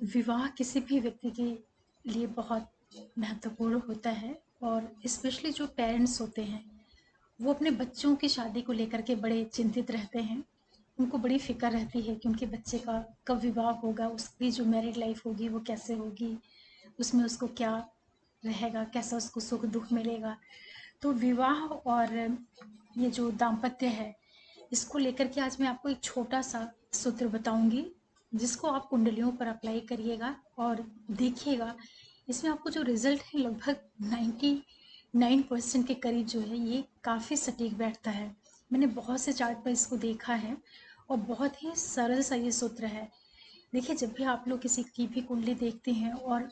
विवाह किसी भी व्यक्ति के लिए बहुत महत्वपूर्ण होता है और स्पेशली जो पेरेंट्स होते हैं वो अपने बच्चों की शादी को लेकर के बड़े चिंतित रहते हैं। उनको बड़ी फिक्र रहती है कि उनके बच्चे का कब विवाह होगा, उसकी जो मैरिड लाइफ होगी वो कैसे होगी, उसमें उसको क्या रहेगा, कैसा उसको सुख दुख मिलेगा। तो विवाह और ये जो दाम्पत्य है, इसको लेकर के आज मैं आपको एक छोटा सा सूत्र बताऊंगी, जिसको आप कुंडलियों पर अप्लाई करिएगा और देखिएगा इसमें आपको जो रिजल्ट है लगभग 99% के करीब जो है ये काफ़ी सटीक बैठता है। मैंने बहुत से चार्ट पर इसको देखा है और बहुत ही सरल सा ये सूत्र है। देखिए, जब भी आप लोग किसी की भी कुंडली देखते हैं और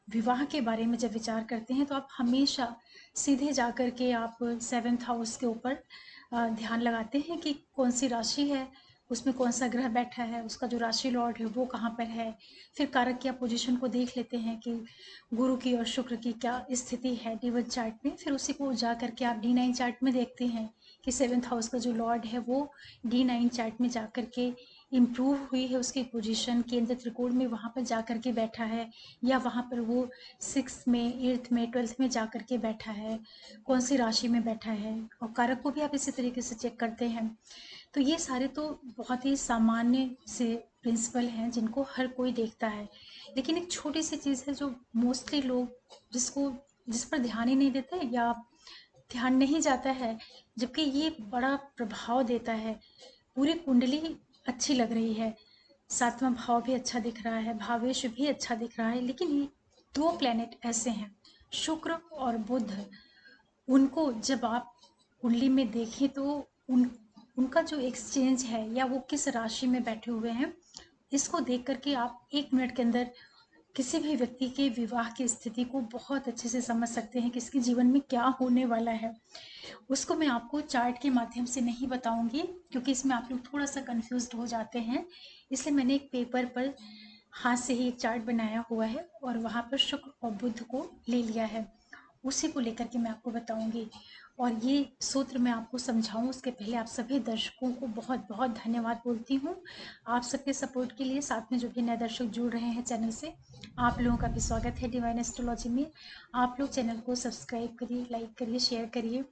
विवाह के बारे में जब विचार करते हैं तो आप हमेशा सीधे जा कर के आप 7th हाउस के ऊपर ध्यान लगाते हैं कि कौन सी राशि है, उसमें कौन सा ग्रह बैठा है, उसका जो राशि लॉर्ड है वो कहाँ पर है। फिर कारक की आप पोजीशन को देख लेते हैं कि गुरु की और शुक्र की क्या स्थिति है D1 चार्ट में। फिर उसी को जा करके आप D9 चार्ट में देखते हैं कि 7th हाउस का जो लॉर्ड है वो D9 चार्ट में जा करके इम्प्रूव हुई है, उसकी पोजीशन केंद्र त्रिकोण में वहाँ पर जा करके बैठा है, या वहाँ पर वो 6th में 8th में 12th में जा करके बैठा है, कौन सी राशि में बैठा है। और कारक को भी आप इसी तरीके से चेक करते हैं। तो ये सारे तो बहुत ही सामान्य से प्रिंसिपल हैं जिनको हर कोई देखता है, लेकिन एक छोटी सी चीज़ है जो मोस्टली लोग जिस पर ध्यान ही नहीं देते या ध्यान नहीं जाता है, जबकि ये बड़ा प्रभाव देता है। पूरी कुंडली अच्छी लग रही है, सातवां भाव भी अच्छा दिख रहा है, भावेश भी अच्छा दिख रहा है, लेकिन ये दो प्लेनेट ऐसे हैं, शुक्र और बुध। उनको जब आप कुंडली में देखें तो उन उनका जो एक्सचेंज है या वो किस राशि में बैठे हुए हैं, इसको देख करके आप 1 मिनट के अंदर किसी भी व्यक्ति के विवाह की स्थिति को बहुत अच्छे से समझ सकते हैं कि इसके जीवन में क्या होने वाला है। उसको मैं आपको चार्ट के माध्यम से नहीं बताऊंगी, क्योंकि इसमें आप लोग थोड़ा सा कंफ्यूज्ड हो जाते हैं। इसलिए मैंने एक पेपर पर हाथ से ही एक चार्ट बनाया हुआ है और वहाँ पर शुक्र और बुध को ले लिया है, उसी को लेकर के मैं आपको बताऊंगी। और ये सूत्र मैं आपको समझाऊं उसके पहले आप सभी दर्शकों को बहुत बहुत धन्यवाद बोलती हूँ, आप सबके सपोर्ट के लिए। साथ में जो भी नए दर्शक जुड़ रहे हैं चैनल से, आप लोगों का भी स्वागत है डिवाइन एस्ट्रोलॉजी में। आप लोग चैनल को सब्सक्राइब करिए, लाइक करिए, शेयर करिए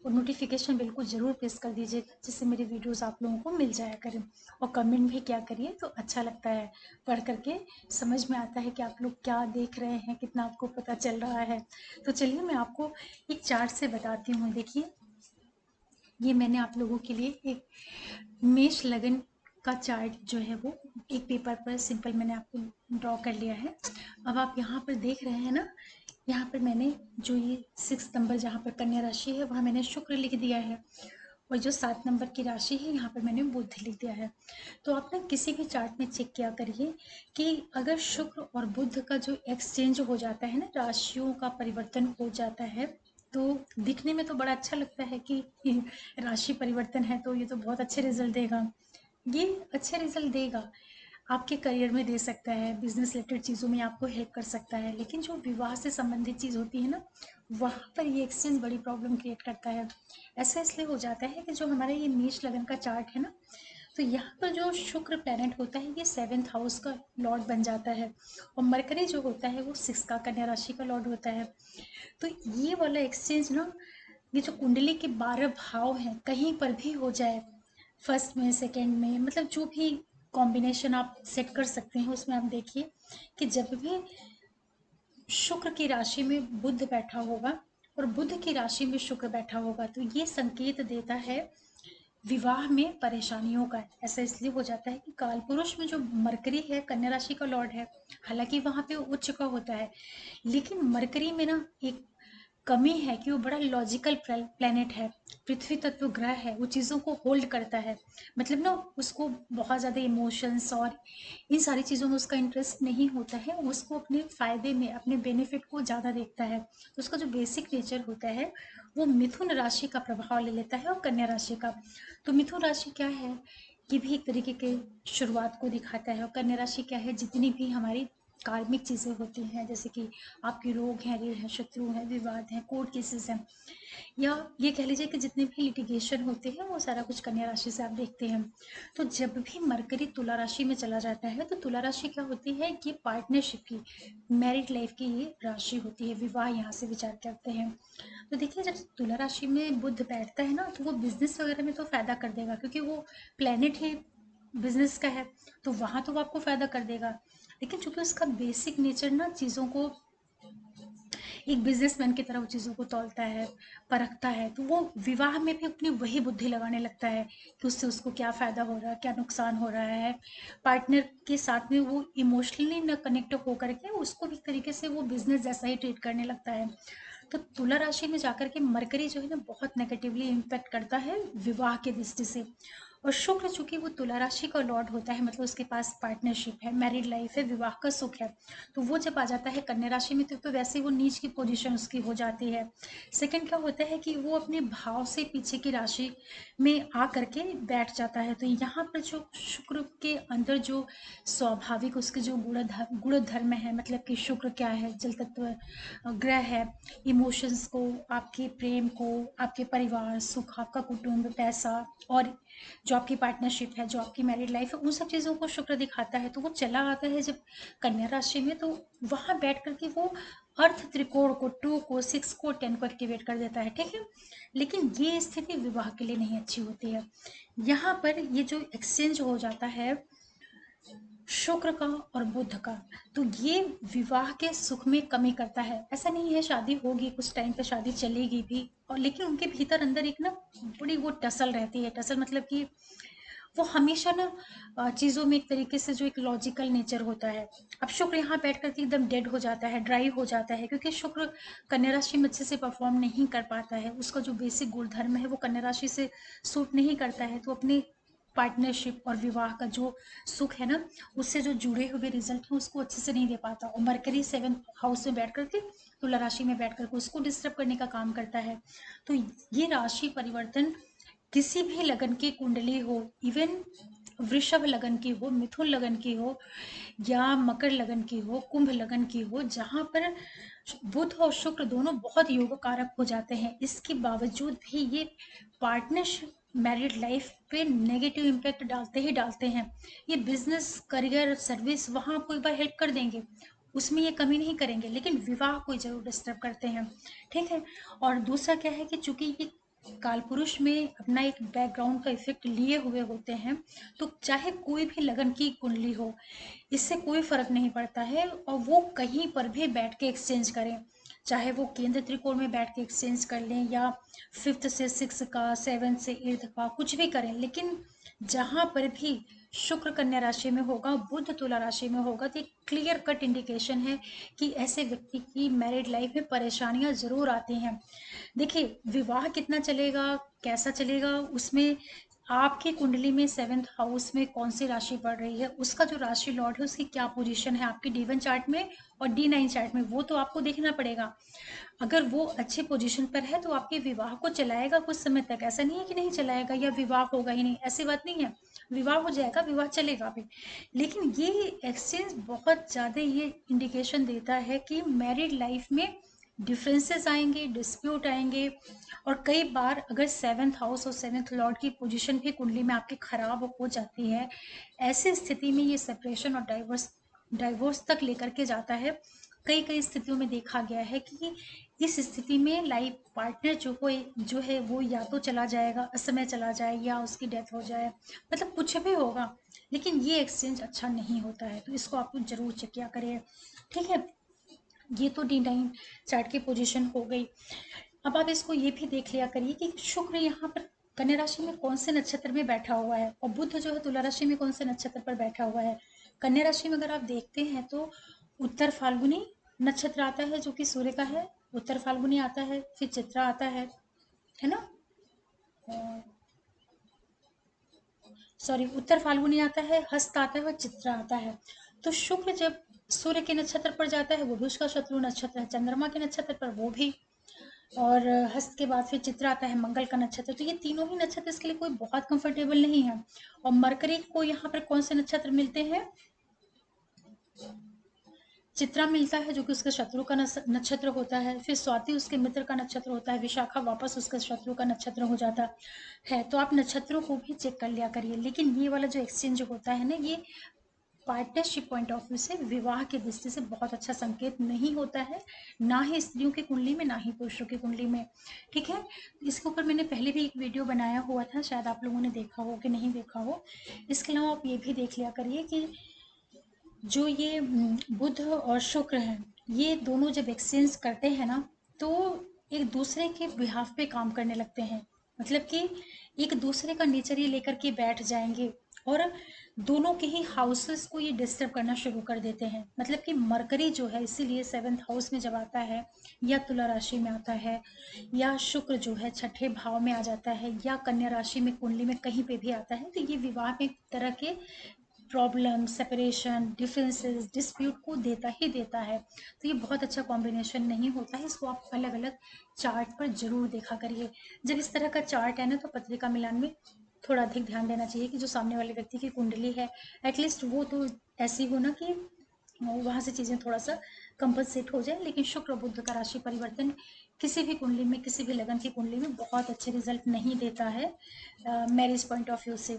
और नोटिफिकेशन बिल्कुल ज़रूर प्रेस कर दीजिए, जिससे मेरी वीडियोस आप लोगों को मिल जाया करें। और कमेंट भी क्या करिए तो अच्छा लगता है, पढ़ करके समझ में आता है कि आप लोग क्या देख रहे हैं, कितना आपको पता चल रहा है। तो चलिए मैं आपको एक चार्ट से बताती हूँ। देखिए, ये मैंने आप लोगों के लिए एक मेष लगन का चार्ट जो है वो एक पेपर पर सिंपल मैंने आपको ड्रॉ कर लिया है। अब आप यहाँ पर देख रहे हैं ना, यहाँ पर मैंने जो ये 6 नंबर जहाँ पर कन्या राशि है वहाँ मैंने शुक्र लिख दिया है, और जो 7 नंबर की राशि है यहाँ पर मैंने बुध लिख दिया है। तो आप ना किसी भी चार्ट में चेक किया करिए कि अगर शुक्र और बुध का जो एक्सचेंज हो जाता है ना, राशियों का परिवर्तन हो जाता है, तो दिखने में तो बड़ा अच्छा लगता है कि राशि परिवर्तन है तो ये तो बहुत अच्छे रिजल्ट देगा। ये अच्छे रिजल्ट देगा, आपके करियर में दे सकता है, बिजनेस रिलेटेड चीज़ों में आपको हेल्प कर सकता है, लेकिन जो विवाह से संबंधित चीज़ होती है ना, वहाँ पर ये एक्सचेंज बड़ी प्रॉब्लम क्रिएट करता है। ऐसा इसलिए हो जाता है कि जो हमारा ये मेष लगन का चार्ट है ना, तो यहाँ पर जो शुक्र प्लैनेट होता है ये 7th हाउस का लॉर्ड बन जाता है, और मरकरी जो होता है वो 6 का कन्या राशि का लॉर्ड होता है। तो ये वाला एक्सचेंज ना, ये जो कुंडली के 12 भाव हैं कहीं पर भी हो जाए, फर्स्ट में सेकंड में, मतलब जो भी कॉम्बिनेशन आप सेट कर सकते हैं उसमें आप देखिए कि जब भी शुक्र की राशि में बुध बैठा होगा और बुध की राशि में शुक्र बैठा होगा, तो ये संकेत देता है विवाह में परेशानियों का। ऐसा इसलिए हो जाता है कि काल पुरुष में जो मरकरी है कन्या राशि का लॉर्ड है, हालांकि वहां पे उच्च का होता है, लेकिन मरकरी में ना एक कमी है कि वो बड़ा लॉजिकल प्लेनेट है, पृथ्वी तत्व ग्रह है, वो चीज़ों को होल्ड करता है। मतलब ना उसको बहुत ज़्यादा इमोशंस और इन सारी चीज़ों में उसका इंटरेस्ट नहीं होता है, उसको अपने फ़ायदे में अपने बेनिफिट को ज़्यादा देखता है। तो उसका जो बेसिक नेचर होता है वो मिथुन राशि का प्रभाव ले लेता है और कन्या राशि का। तो मिथुन राशि क्या है, ये भी एक तरीके के शुरुआत को दिखाता है, और कन्या राशि क्या है, जितनी भी हमारी कार्मिक चीज़ें होती हैं, जैसे कि आपके रोग हैं, ऋण है, शत्रु हैं, विवाद हैं, कोर्ट केसेस हैं, या ये कह लीजिए कि जितने भी लिटिगेशन होते हैं वो सारा कुछ कन्या राशि से आप देखते हैं। तो जब भी मरकरी तुला राशि में चला जाता है तो तुला राशि क्या होती है, ये पार्टनरशिप की, मैरिड लाइफ की ये राशि होती है, विवाह यहाँ से विचार करते हैं। तो देखिए जब तुला राशि में बुध बैठता है ना तो वो बिजनेस वगैरह में तो फायदा कर देगा, क्योंकि वो प्लेनेट ही बिजनेस का है, तो वहां तो वो आपको फायदा कर देगा। लेकिन चूंकि उसका बेसिक नेचर ना चीज़ों को एक बिजनेसमैन की तरह वो चीज़ों को तौलता है, परखता है, तो वो विवाह में भी अपनी वही बुद्धि लगाने लगता है कि उससे उसको क्या फ़ायदा हो रहा है, क्या नुकसान हो रहा है। पार्टनर के साथ में वो इमोशनली न कनेक्ट होकर के उसको भी एक तरीके से वो बिजनेस जैसा ही ट्रीट करने लगता है। तो तुला राशि में जाकर के मरकरी जो है ना बहुत नेगेटिवली इम्पैक्ट करता है विवाह के दृष्टि से। और शुक्र चूंकि वो तुला राशि का लॉर्ड होता है, मतलब उसके पास पार्टनरशिप है, मैरिड लाइफ है, विवाह का सुख है, तो वो जब आ जाता है कन्या राशि में तो वैसे ही वो नीच की पोजीशन उसकी हो जाती है। सेकंड क्या होता है कि वो अपने भाव से पीछे की राशि में आ करके बैठ जाता है, तो यहाँ पर जो शुक्र के अंदर जो स्वाभाविक उसके जो गुण धर्म है, मतलब कि शुक्र क्या है, जल तत्व ग्रह है, इमोशंस को, आपके प्रेम को, आपके परिवार सुख, आपका कुटुंब, पैसा, और जो आपकी पार्टनरशिप है, जो आपकी मैरिड लाइफ है, उन सब चीज़ों को शुक्र दिखाता है। तो वो चला आता है जब कन्या राशि में, तो वहां बैठ करके वो अर्थ त्रिकोण को, 2 को, 6 को, 10 को एक्टिवेट कर देता है, ठीक है। लेकिन ये स्थिति विवाह के लिए नहीं अच्छी होती है। यहाँ पर ये जो एक्सचेंज हो जाता है शुक्र का और बुध का, तो ये विवाह के सुख में कमी करता है। ऐसा नहीं है शादी होगी, कुछ टाइम पे शादी चलेगी भी, और लेकिन उनके भीतर अंदर एक ना बड़ी वो टसल रहती है। टसल मतलब कि वो हमेशा ना चीज़ों में एक तरीके से जो एक लॉजिकल नेचर होता है। अब शुक्र यहाँ बैठ करके एकदम डेड हो जाता है, ड्राई हो जाता है, क्योंकि शुक्र कन्या राशि में अच्छे से परफॉर्म नहीं कर पाता है, उसका जो बेसिक गुण धर्म है वो कन्या राशि से सूट नहीं करता है, तो अपने पार्टनरशिप और विवाह का जो सुख है ना, उससे जो जुड़े हुए रिजल्ट है उसको अच्छे से नहीं दे पाता। और मरकरी 7th हाउस में बैठ करके, तुला राशि में बैठ करके उसको डिस्टर्ब करने का काम करता है। तो ये राशि परिवर्तन किसी भी लगन की कुंडली हो, इवन वृषभ लगन की हो, मिथुन लगन की हो, या मकर लगन की हो, कुंभ लगन की हो, जहां पर बुध और शुक्र दोनों बहुत योग कारक हो जाते हैं, इसके बावजूद भी ये पार्टनरशिप मैरिड लाइफ पे नेगेटिव इम्पैक्ट डालते ही डालते हैं। ये बिजनेस, करियर, सर्विस वहां आपको एक बार हेल्प कर देंगे, उसमें ये कमी नहीं करेंगे, लेकिन विवाह को जरूर डिस्टर्ब करते हैं, ठीक है। और दूसरा क्या है कि चूंकि ये काल पुरुष में अपना एक बैकग्राउंड का इफेक्ट लिए हुए होते हैं, तो चाहे कोई भी लगन की कुंडली हो, इससे कोई फर्क नहीं पड़ता है, और वो कहीं पर भी बैठ के एक्सचेंज करें, चाहे वो केंद्र त्रिकोण में बैठ के एक्सचेंज कर लें, या 5th से 6 का, 7th से 8th का, कुछ भी करें, लेकिन जहां पर भी शुक्र कन्या राशि में होगा, बुध तुला राशि में होगा, तो एक क्लियर कट इंडिकेशन है कि ऐसे व्यक्ति की मैरिड लाइफ में परेशानियां जरूर आती हैं। देखिए विवाह कितना चलेगा, कैसा चलेगा, उसमें आपकी कुंडली में 7th हाउस में कौन सी राशि पड़ रही है, उसका जो राशि लॉर्ड है उसकी क्या पोजीशन है आपकी D1 चार्ट में और D9 चार्ट में, वो तो आपको देखना पड़ेगा। अगर वो अच्छे पोजीशन पर है तो आपके विवाह को चलाएगा कुछ समय तक, ऐसा नहीं है कि नहीं चलाएगा या विवाह होगा ही नहीं, ऐसी बात नहीं है। विवाह हो जाएगा, विवाह चलेगा भी। लेकिन ये एक्सचेंज बहुत ज़्यादा ये इंडिकेशन देता है कि मैरिड लाइफ में डिफरेंसेस आएंगे, डिस्प्यूट आएंगे, और कई बार अगर 7th हाउस और 7th लॉर्ड की पोजीशन भी कुंडली में आपकी खराब हो जाती है, ऐसी स्थिति में ये सेपरेशन और डाइवोर्स तक लेकर के जाता है। कई कई स्थितियों में देखा गया है कि इस स्थिति में लाइफ पार्टनर जो है वो या तो चला जाएगा, असमय चला जाए, या उसकी डेथ हो जाए, मतलब कुछ भी होगा, लेकिन ये एक्सचेंज अच्छा नहीं होता है, तो इसको आप जरूर चेक किया करिए, ठीक है। ये तो D9 चार्ट की पोजीशन हो गई। अब आप इसको ये भी देख लिया करिए कि शुक्र यहाँ पर कन्या राशि में कौन से नक्षत्र में बैठा हुआ है, और बुध जो है तुला राशि में कौन से नक्षत्र पर बैठा हुआ है। कन्या राशि में अगर आप देखते हैं तो उत्तर फाल्गुनी नक्षत्र आता है जो कि सूर्य का है, उत्तर फाल्गुनी आता है, फिर चित्रा आता है ना, सॉरी उत्तर फाल्गुनी आता है, हस्त आता है और चित्रा आता है। तो शुक्र जब सूर्य के नक्षत्र पर जाता है वो भी उसका शत्रु नक्षत्र है, चंद्रमा के नक्षत्र पर वो भी, और हस्त के बाद फिर चित्रा आता है मंगल का नक्षत्र, तो ये तीनों ही नक्षत्र इसके लिए कोई बहुत कंफर्टेबल नहीं है। और मरकरी को यहाँ पर कौन से नक्षत्र मिलते हैं, चित्रा मिलता है जो कि उसके शत्रु का नक्षत्र होता है, फिर स्वाति उसके मित्र का नक्षत्र होता है, विशाखा वापस उसका शत्रु का नक्षत्र हो जाता है। तो आप नक्षत्रों को भी चेक कर लिया करिए। लेकिन ये वाला जो एक्सचेंज होता है ना, ये पार्टनरशिप पॉइंट ऑफ व्यू से, विवाह की दृष्टि से बहुत अच्छा संकेत नहीं होता है, ना ही स्त्रियों की कुंडली में, ना ही पुरुषों की कुंडली में। ठीक है, इसके ऊपर मैंने पहले भी एक वीडियो बनाया हुआ था, शायद आप लोगों ने देखा हो कि नहीं देखा हो। इसके अलावा आप ये भी देख लिया करिए कि जो ये बुध और शुक्र हैं, ये दोनों जब एक्सचेंज करते हैं ना, तो एक दूसरे के बिहाफ पे काम करने लगते हैं। मतलब कि एक दूसरे का नेचर ये लेकर के बैठ जाएंगे, और दोनों के ही हाउसेस को ये डिस्टर्ब करना शुरू कर देते हैं। मतलब कि मरकरी जो है, इसीलिए 7th हाउस में जब आता है, या तुला राशि में आता है, या शुक्र जो है छठे भाव में आ जाता है, या कन्या राशि में कुंडली में कहीं पे भी आता है, तो ये विवाह में एक तरह के प्रॉब्लम, सेपरेशन, डिफरेंसेस, डिस्प्यूट को देता ही देता है। तो ये बहुत अच्छा कॉम्बिनेशन नहीं होता है, इसको आप अलग अलग चार्ट पर जरूर देखा करिए। जब इस तरह का चार्ट है ना, तो पत्रिका मिलान में थोड़ा अधिक ध्यान देना चाहिए कि जो सामने वाले व्यक्ति की कुंडली है, एटलीस्ट वो तो ऐसी हो ना कि वहाँ से चीज़ें थोड़ा सा कंपनसेट हो जाए। लेकिन शुक्र बुध का राशि परिवर्तन किसी भी कुंडली में, किसी भी लगन की कुंडली में बहुत अच्छे रिजल्ट नहीं देता है मैरिज पॉइंट ऑफ व्यू से।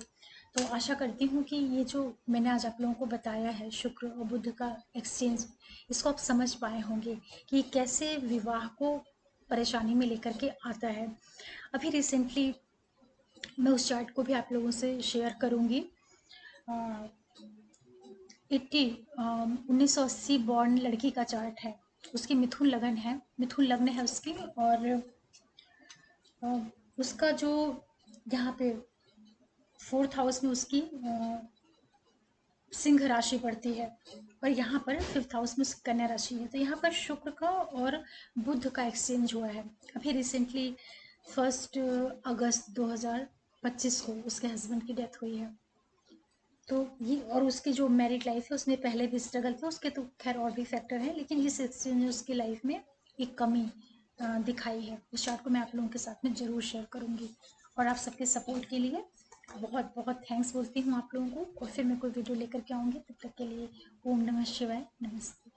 तो आशा करती हूँ कि ये जो मैंने आज आप लोगों को बताया है, शुक्र और बुध का एक्सचेंज, इसको आप समझ पाए होंगे कि कैसे विवाह को परेशानी में लेकर के आता है। अभी रिसेंटली मैं उस चार्ट को भी आप लोगों से शेयर करूँगी। 1980 बॉर्न लड़की का चार्ट है, उसकी मिथुन लगन है, मिथुन लग्न है उसकी। और उसका जो यहाँ पे 4th हाउस में उसकी सिंह राशि पड़ती है, और यहाँ पर 5th हाउस में कन्या राशि है। तो यहाँ पर शुक्र का और बुध का एक्सचेंज हुआ है अभी रिसेंटली। 1 अगस्त 2025 को उसके हस्बैंड की डेथ हुई है। तो ये, और उसकी जो मैरिड लाइफ है, उसमें पहले भी स्ट्रगल थे उसके, तो खैर और भी फैक्टर है, लेकिन इस एक्सचेंज ने उसकी लाइफ में एक कमी दिखाई है। उस चार्ट को मैं आप लोगों के साथ में जरूर शेयर करूंगी। और आप सबके सपोर्ट के लिए बहुत बहुत थैंक्स बोलती हूँ आप लोगों को। और फिर मैं कोई वीडियो लेकर के आऊँगी, तब तक के लिए ओम नमः शिवाय, नमस्ते।